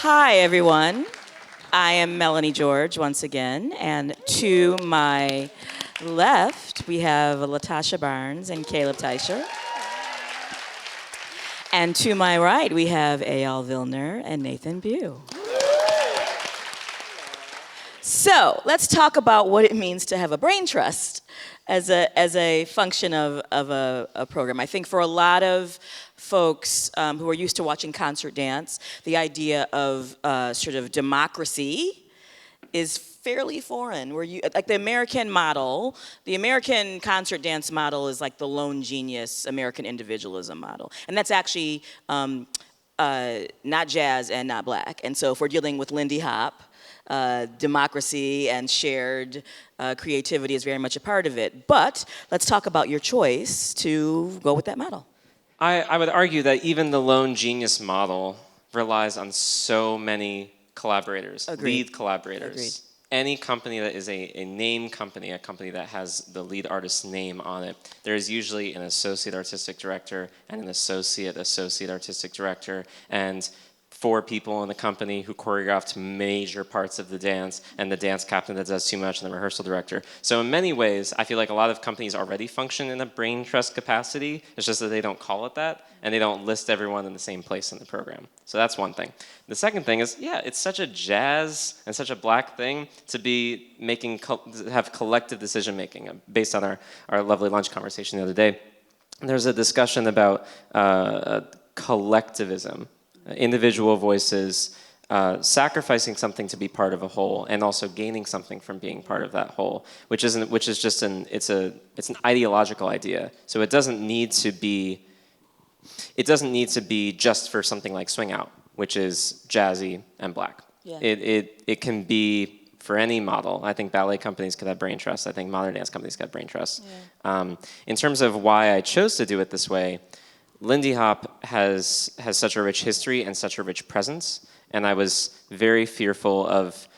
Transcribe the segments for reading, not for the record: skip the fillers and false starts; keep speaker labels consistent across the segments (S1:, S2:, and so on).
S1: Hi, everyone. I am Melanie George once again, and to my left, we have Latasha Barnes and Caleb Teicher. And to my right, we have Eyal Vilner and Nathan Bew. So let's talk about what it means to have a brain trust as a function of a program. I think for a lot of folks who are used to watching concert dance, the idea of sort of democracy is fairly foreign. Where you like the American model, the American concert dance model is like the lone genius American individualism model, and that's actually not jazz and not black. And so if we're dealing with Lindy Hop, democracy and shared creativity is very much a part of it. But let's talk about your choice to go with that model.
S2: I would argue that even the lone genius model relies on so many collaborators,
S1: Agreed.
S2: lead collaborators.
S1: Agreed.
S2: Any company that is a name company, a company that has the lead artist's name on it, there is usually an associate artistic director and an associate artistic director, and 4 people in the company who choreographed major parts of the dance, and the dance captain that does too much, and the rehearsal director. So in many ways, I feel like a lot of companies already function in a brain trust capacity. It's just that they don't call it that, and they don't list everyone in the same place in the program. So that's one thing. The second thing is, yeah, it's such a jazz and such a black thing to be have collective decision making based on our lovely lunch conversation the other day. There's a discussion about collectivism. Individual voices sacrificing something to be part of a whole, and also gaining something from being part of that whole, which is just an ideological idea. So it doesn't need to be just for something like Swing Out, which is jazzy and black.
S1: Yeah.
S2: It can be for any model. I think ballet companies could have brain trust. I think modern dance companies could have brain trust. Yeah. In terms of why I chose to do it this way, Lindy Hop has such a rich history and such a rich presence, and I was very fearful of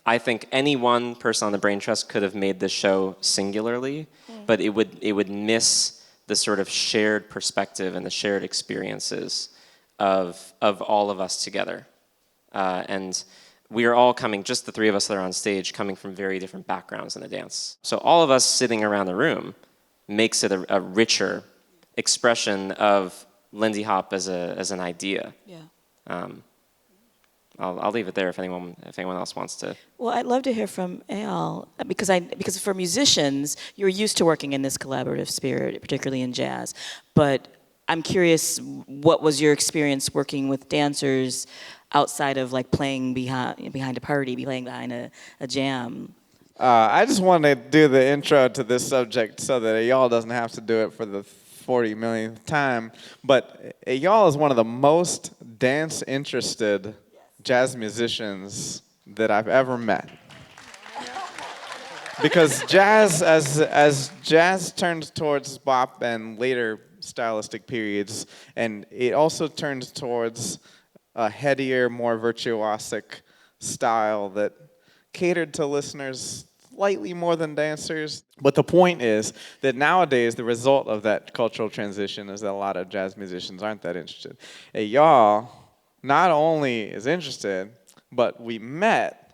S2: I think any one person on the Brain Trust could have made this show singularly, but it would miss the sort of shared perspective and the shared experiences of all of us together. And we are all coming, just the 3 of us that are on stage, coming from very different backgrounds in the dance. So all of us sitting around the room makes it a richer expression of Lindy Hop as an idea.
S1: Yeah.
S2: I'll leave it there if anyone else wants to.
S1: Well, I'd love to hear from Eyal because for musicians, you're used to working in this collaborative spirit, particularly in jazz. But I'm curious, what was your experience working with dancers outside of like playing behind a party, playing behind a jam?
S3: I just want to do the intro to this subject so that Eyal doesn't have to do it for the 40 millionth time. But Eyal is one of the most dance-interested jazz musicians that I've ever met. Because jazz, as jazz turned towards bop and later stylistic periods, and it also turned towards a headier, more virtuosic style that catered to listeners slightly more than dancers. But the point is that nowadays the result of that cultural transition is that a lot of jazz musicians aren't that interested. Eyal not only is interested, but we met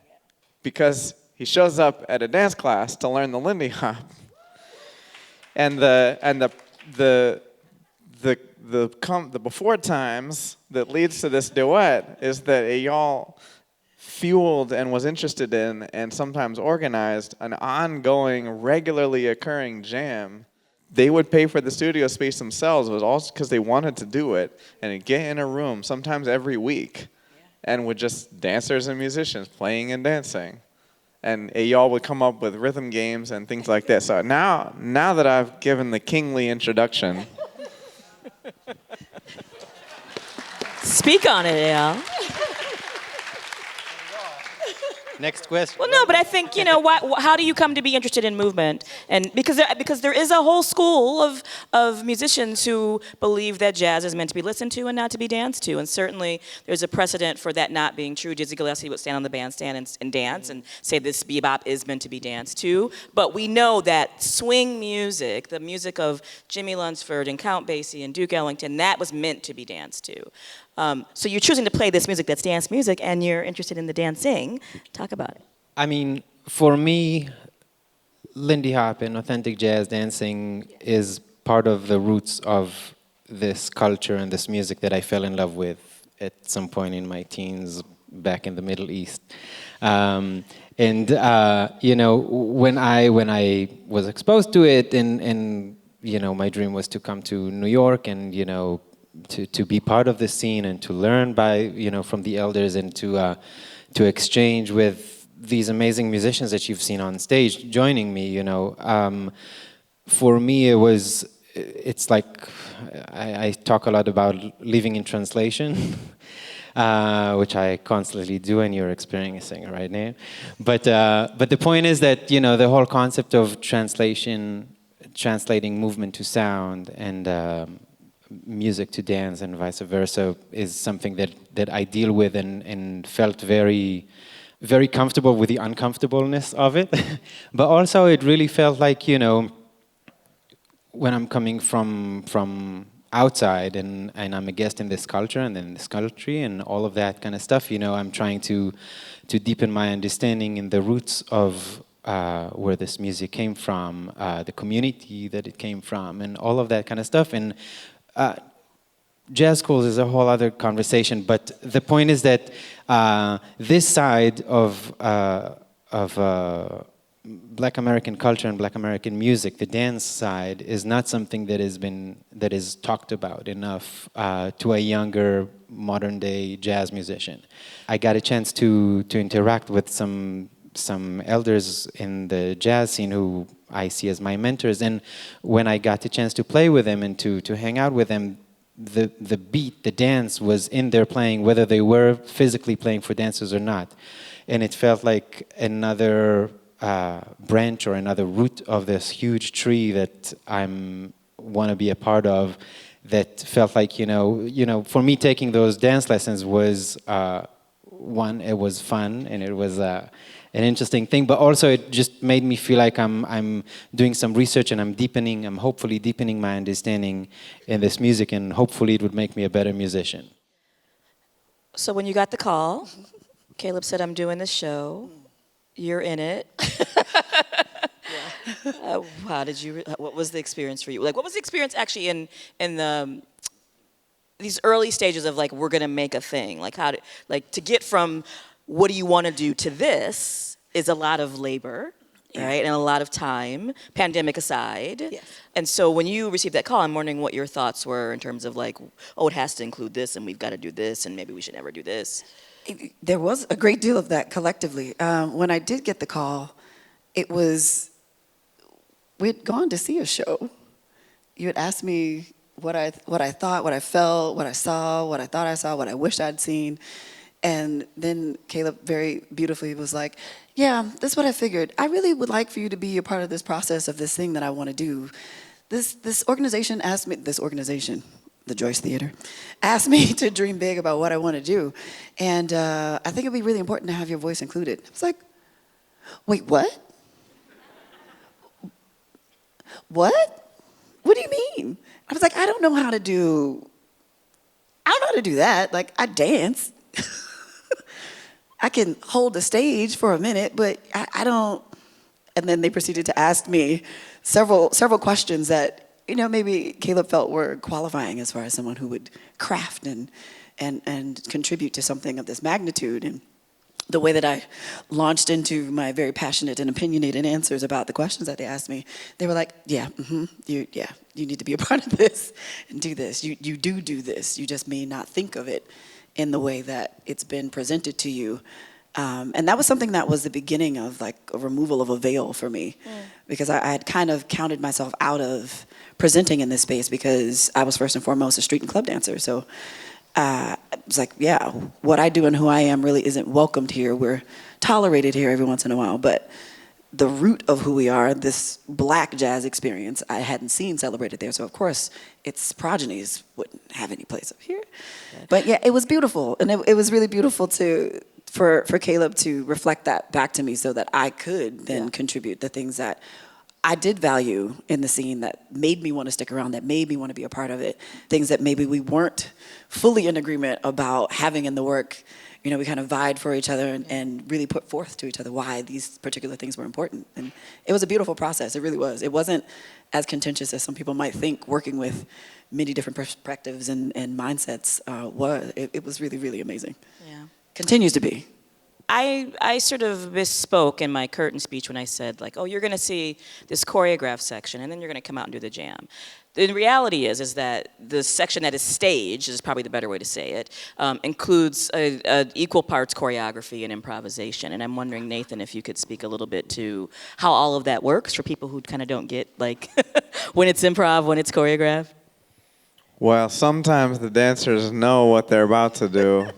S3: because he shows up at a dance class to learn the Lindy Hop. And the before times that leads to this duet is that Eyal fueled and was interested in and sometimes organized an ongoing, regularly occurring jam. They would pay for the studio space themselves. It was also because they wanted to do it, and they'd get in a room sometimes every week and with just dancers and musicians playing and dancing. And Eyal would come up with rhythm games and things like that. So now that I've given the kingly introduction.
S1: Speak on it, Eyal.
S4: Next question.
S1: Well, no, but I think, how do you come to be interested in movement? And because there is a whole school of musicians who believe that jazz is meant to be listened to and not to be danced to. And certainly there's a precedent for that not being true. Dizzy Gillespie would stand on the bandstand and dance and say this bebop is meant to be danced to. But we know that swing music, the music of Jimmy Lunceford and Count Basie and Duke Ellington, that was meant to be danced to. So you're choosing to play this music that's dance music, and you're interested in the dancing. Talk about it.
S4: I mean, for me, Lindy Hop and authentic jazz dancing is part of the roots of this culture and this music that I fell in love with at some point in my teens back in the Middle East. You know, when I was exposed to it, and you know, my dream was to come to New York and, you know, to be part of the scene and to learn by, you know, from the elders, and to exchange with these amazing musicians that you've seen on stage joining me, you know. For me, it's like I talk a lot about living in translation, which I constantly do, and you're experiencing it right now. But the point is that, you know, the whole concept of translating movement to sound, and music to dance, and vice versa, is something that I deal with, and felt very, very comfortable with the uncomfortableness of it. But also it really felt like, you know, when I'm coming from outside, and I'm a guest in this culture and in this country and all of that kind of stuff, you know, I'm trying to deepen my understanding in the roots of where this music came from, the community that it came from, and all of that kind of stuff. And jazz schools is a whole other conversation, but the point is that this side of Black American culture and Black American music, the dance side, is not something that is talked about enough to a younger modern day jazz musician. I got a chance to interact with some elders in the jazz scene who I see as my mentors, and when I got the chance to play with them and to hang out with them, the beat, the dance was in their playing, whether they were physically playing for dancers or not. And it felt like another branch or another root of this huge tree that I want to be a part of, that felt like, you know, for me, taking those dance lessons was, one, it was fun, and it was an interesting thing, but also it just made me feel like I'm doing some research, and I'm hopefully deepening my understanding in this music, and hopefully it would make me a better musician.
S1: So when you got the call, Caleb said, "I'm doing this show. You're in it." What was the experience for you? Like, what was the experience actually in these early stages of, like, we're gonna make a thing? Like, to get from what do you want to do to this is a lot of labor, right? And a lot of time, pandemic aside.
S5: Yes.
S1: And so when you received that call, I'm wondering what your thoughts were in terms of, like, oh, it has to include this, and we've got to do this, and maybe we should never do this.
S5: There was a great deal of that collectively. When I did get the call, we'd gone to see a show. You had asked me what I thought, what I felt, what I saw, what I thought I saw, what I wished I'd seen. And then Caleb very beautifully was like, yeah, that's what I figured. I really would like for you to be a part of this process of this thing that I want to do. This organization asked me, the Joyce Theater, asked me to dream big about what I want to do. And I think it'd be really important to have your voice included. I was like, wait, what? What? What do you mean? I was like, I don't know how to do that. Like, I dance. I can hold the stage for a minute, but I don't. And then they proceeded to ask me several questions that, you know, maybe Caleb felt were qualifying as far as someone who would craft and contribute to something of this magnitude. And the way that I launched into my very passionate and opinionated answers about the questions that they asked me, they were like, yeah, you need to be a part of this and do this. You do this. You just may not think of it in the way that it's been presented to you. And that was something that was the beginning of, like, a removal of a veil for me, because I had kind of counted myself out of presenting in this space because I was first and foremost a street and club dancer. So it's like, yeah, what I do and who I am really isn't welcomed here. We're tolerated here every once in a while, but the root of who we are, this Black jazz experience, I hadn't seen celebrated there. So of course, its progenies wouldn't have any place up here. But yeah, it was beautiful, and it was really beautiful for Caleb to reflect that back to me, so that I could then contribute the things that I did value in the scene that made me want to stick around, that made me want to be a part of it. Things that maybe we weren't fully in agreement about having in the work. You know, we kind of vied for each other and really put forth to each other why these particular things were important. And it was a beautiful process. It really was. It wasn't as contentious as some people might think. Working with many different perspectives and mindsets was. It was really, really amazing.
S1: Yeah.
S5: Continues to be.
S1: I sort of misspoke in my curtain speech when I said, like, oh, you're going to see this choreographed section, and then you're going to come out and do the jam. The reality is that the section that is staged, is probably the better way to say it, includes equal parts choreography and improvisation. And I'm wondering, Nathan, if you could speak a little bit to how all of that works for people who kind of don't get, like, when it's improv, when it's choreographed.
S3: Well, sometimes the dancers know what they're about to do.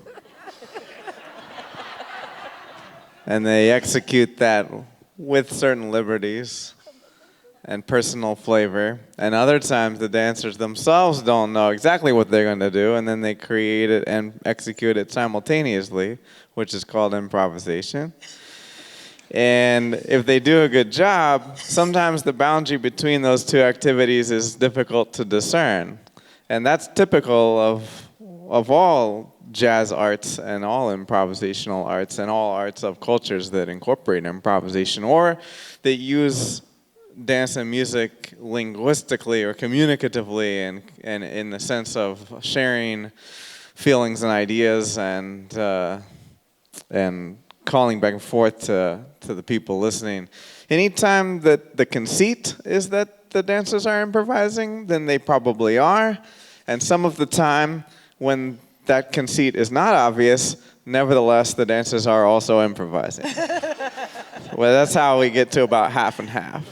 S3: And they execute that with certain liberties and personal flavor. And other times the dancers themselves don't know exactly what they're going to do, and then they create it and execute it simultaneously, which is called improvisation. And if they do a good job, sometimes the boundary between those two activities is difficult to discern. And that's typical of all jazz arts and all improvisational arts and all arts of cultures that incorporate improvisation or that use dance and music linguistically or communicatively and in the sense of sharing feelings and ideas and calling back and forth to the people listening. Anytime that the conceit is that the dancers are improvising, then they probably are. And some of the time when that conceit is not obvious, nevertheless, the dancers are also improvising. Well, that's how we get to about half and half.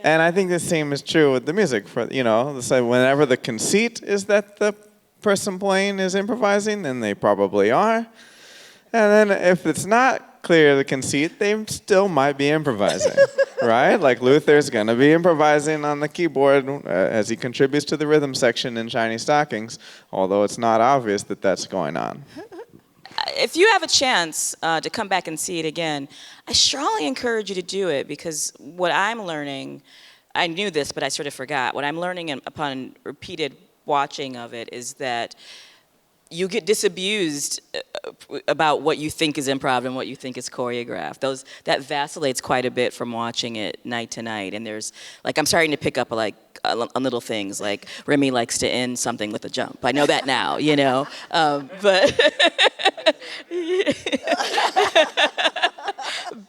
S3: And I think the same is true with the music. So whenever the conceit is that the person playing is improvising, then they probably are. And then if it's not clear the conceit, they still might be improvising, right? Like Luther's going to be improvising on the keyboard as he contributes to the rhythm section in Shiny Stockings, although it's not obvious that that's going on.
S1: If you have a chance to come back and see it again, I strongly encourage you to do it, because what I'm learning, I knew this, but I sort of forgot. What I'm learning upon repeated watching of it is that you get disabused about what you think is improv and what you think is choreographed. That vacillates quite a bit from watching it night to night. And there's, like, I'm starting to pick up on little things, like Remy likes to end something with a jump. I know that now, you know.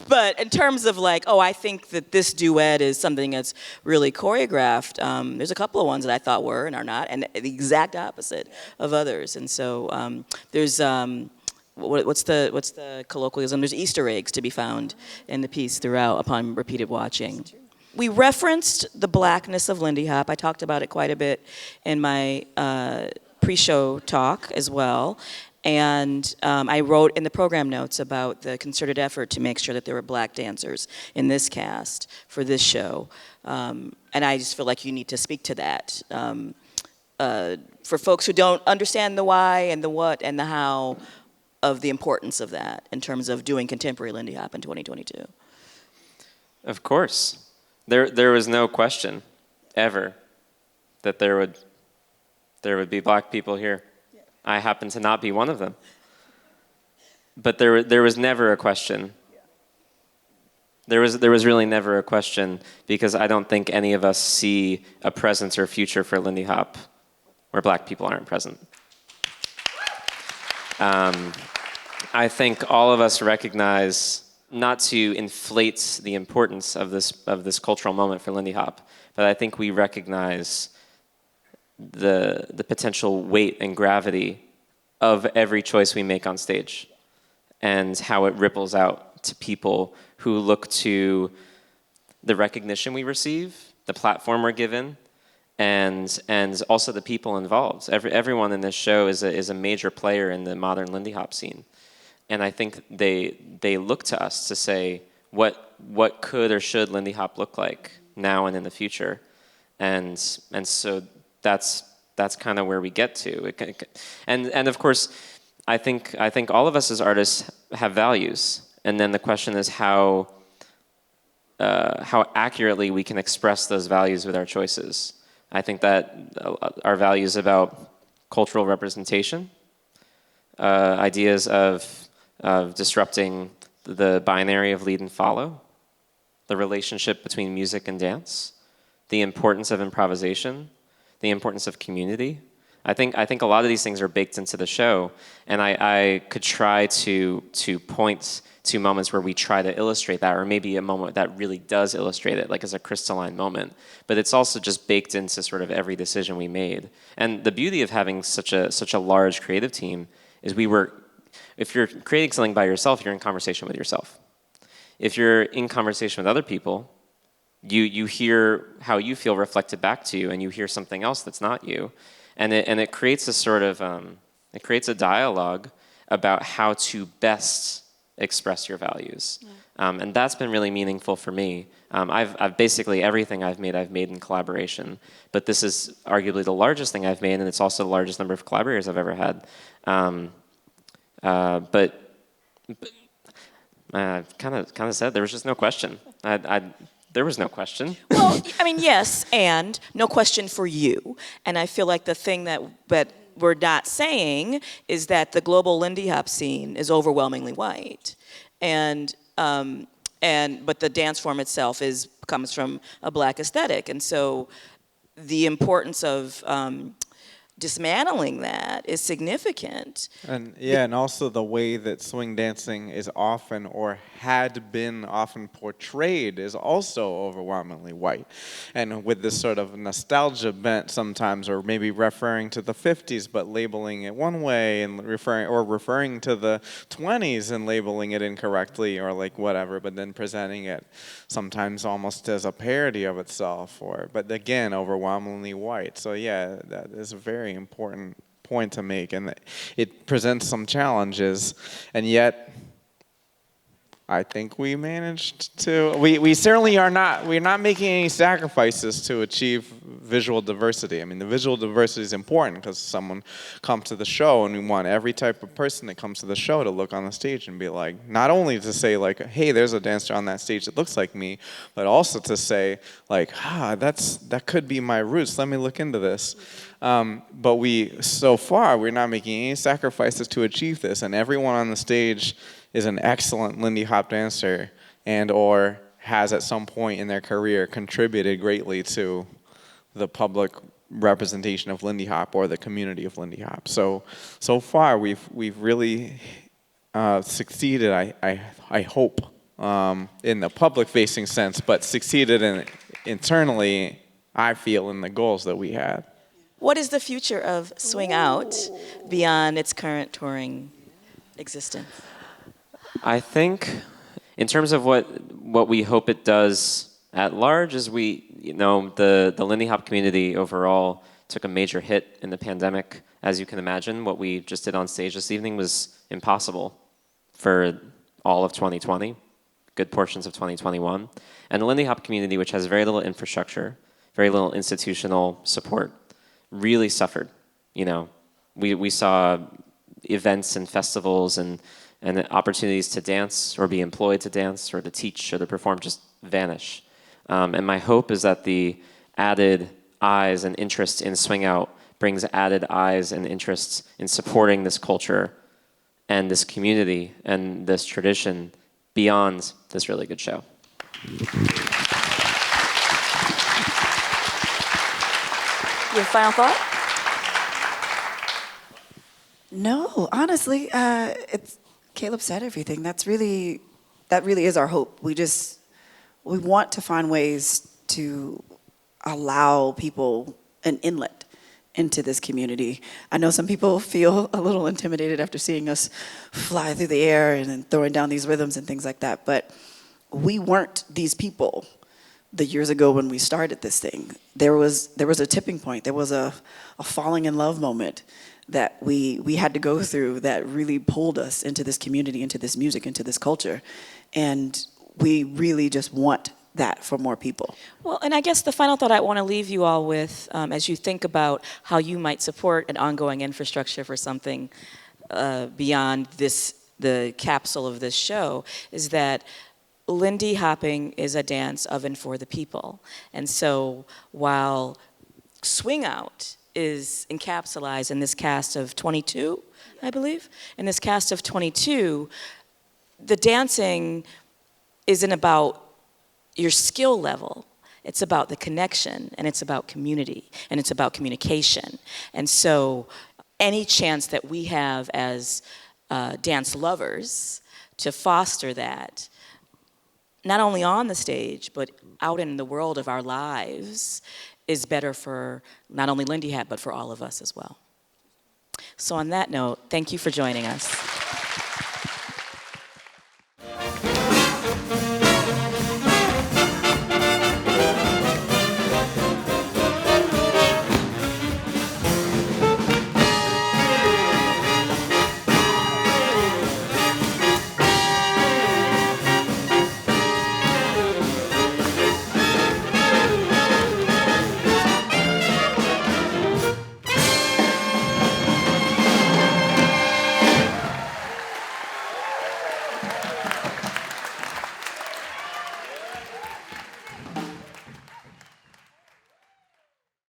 S1: But in terms of like, oh, I think that this duet is something that's really choreographed, there's a couple of ones that I thought were and are not, and the exact opposite of others. And so there's, what's the colloquialism? There's Easter eggs to be found in the piece throughout upon repeated watching. We referenced the blackness of Lindy Hop. I talked about it quite a bit in my pre-show talk as well. And I wrote in the program notes about the concerted effort to make sure that there were black dancers in this cast for this show. And I just feel like you need to speak to that. For folks who don't understand the why and the what and the how of the importance of that in terms of doing contemporary Lindy Hop in 2022.
S2: Of course. There was no question ever that there would be black people here. I happen to not be one of them. But there was never a question. There was really never a question, because I don't think any of us see a presence or future for Lindy Hop where black people aren't present. I think all of us recognize, not to inflate the importance of this cultural moment for Lindy Hop, but I think we recognize the potential weight and gravity of every choice we make on stage, and how it ripples out to people who look to the recognition we receive, the platform we're given, and also the people involved. Everyone in this show is a major player in the modern Lindy Hop scene, and I think they look to us to say what could or should Lindy Hop look like now and in the future, and so that's kind of where we get to. And of course, I think all of us as artists have values, and then the question is how how accurately we can express those values with our choices. I think that our values about cultural representation, ideas of disrupting the binary of lead and follow, the relationship between music and dance, the importance of improvisation, the importance of community. I think a lot of these things are baked into the show, and I could try to point to moments where we try to illustrate that, or maybe a moment that really does illustrate it, like as a crystalline moment. But it's also just baked into sort of every decision we made. And the beauty of having such a large creative team is if you're creating something by yourself, you're in conversation with yourself. If you're in conversation with other people, you hear how you feel reflected back to you, and you hear something else that's not you. And it creates a sort of, it creates a dialogue about how to best express your values. Yeah. And that's been really meaningful for me. I've basically, everything I've made in collaboration. But this is arguably the largest thing I've made, and it's also the largest number of collaborators I've ever had. But kind of said there was just no question. There was no question.
S1: Well, I mean, yes, and no question for you. And I feel like the thing that we're not saying is that the global Lindy Hop scene is overwhelmingly white, but the dance form itself comes from a black aesthetic, and so the importance of dismantling that is significant.
S3: And yeah, and also the way that swing dancing is often, or had been often portrayed, is also overwhelmingly white. And with this sort of nostalgia bent sometimes, or maybe referring to the 50s but labeling it one way, and referring to the 20s and labeling it incorrectly, or like whatever, but then presenting it sometimes almost as a parody of itself, but again, overwhelmingly white. So yeah, that is a very important point to make, and it presents some challenges, and yet I think we managed to. We certainly are not. We're not making any sacrifices to achieve visual diversity. I mean, the visual diversity is important because someone comes to the show, and we want every type of person that comes to the show to look on the stage and be like, not only to say like, hey, there's a dancer on that stage that looks like me, but also to say like, that could be my roots. Let me look into this. But so far, we're not making any sacrifices to achieve this, and everyone on the stage is an excellent Lindy Hop dancer and or has at some point in their career contributed greatly to the public representation of Lindy Hop or the community of Lindy Hop. So far we've really succeeded, I hope, in the public-facing sense, but succeeded internally, I feel, in the goals that we had.
S1: What is the future of Swing Out beyond its current touring existence?
S2: I think, in terms of what we hope it does at large, is the Lindy Hop community overall took a major hit in the pandemic. As you can imagine, what we just did on stage this evening was impossible for all of 2020, good portions of 2021. And the Lindy Hop community, which has very little infrastructure, very little institutional support, really suffered. We saw events and festivals and opportunities to dance or be employed to dance or to teach or to perform just vanish. And my hope is that the added eyes and interest in Swing Out brings added eyes and interests in supporting this culture and this community and this tradition beyond this really good show.
S1: Your final thought?
S5: No, honestly, Caleb said everything. That really is our hope. We want to find ways to allow people an inlet into this community. I know some people feel a little intimidated after seeing us fly through the air and then throwing down these rhythms and things like that, but we weren't these people the years ago when we started this thing. There was a tipping point. There was a falling in love moment that we had to go through that really pulled us into this community, into this music, into this culture. And we really just want that for more people.
S1: Well, and I guess the final thought I want to leave you all with, as you think about how you might support an ongoing infrastructure for something beyond the capsule of this show, is that Lindy hopping is a dance of and for the people. And so while Swing Out is encapsulated in this cast of 22, I believe, in this cast of 22, the dancing isn't about your skill level. It's about the connection, and it's about community, and it's about communication. And so any chance that we have as dance lovers to foster that, not only on the stage, but out in the world of our lives, is better for not only Lindy Hop, but for all of us as well. So on that note, thank you for joining us.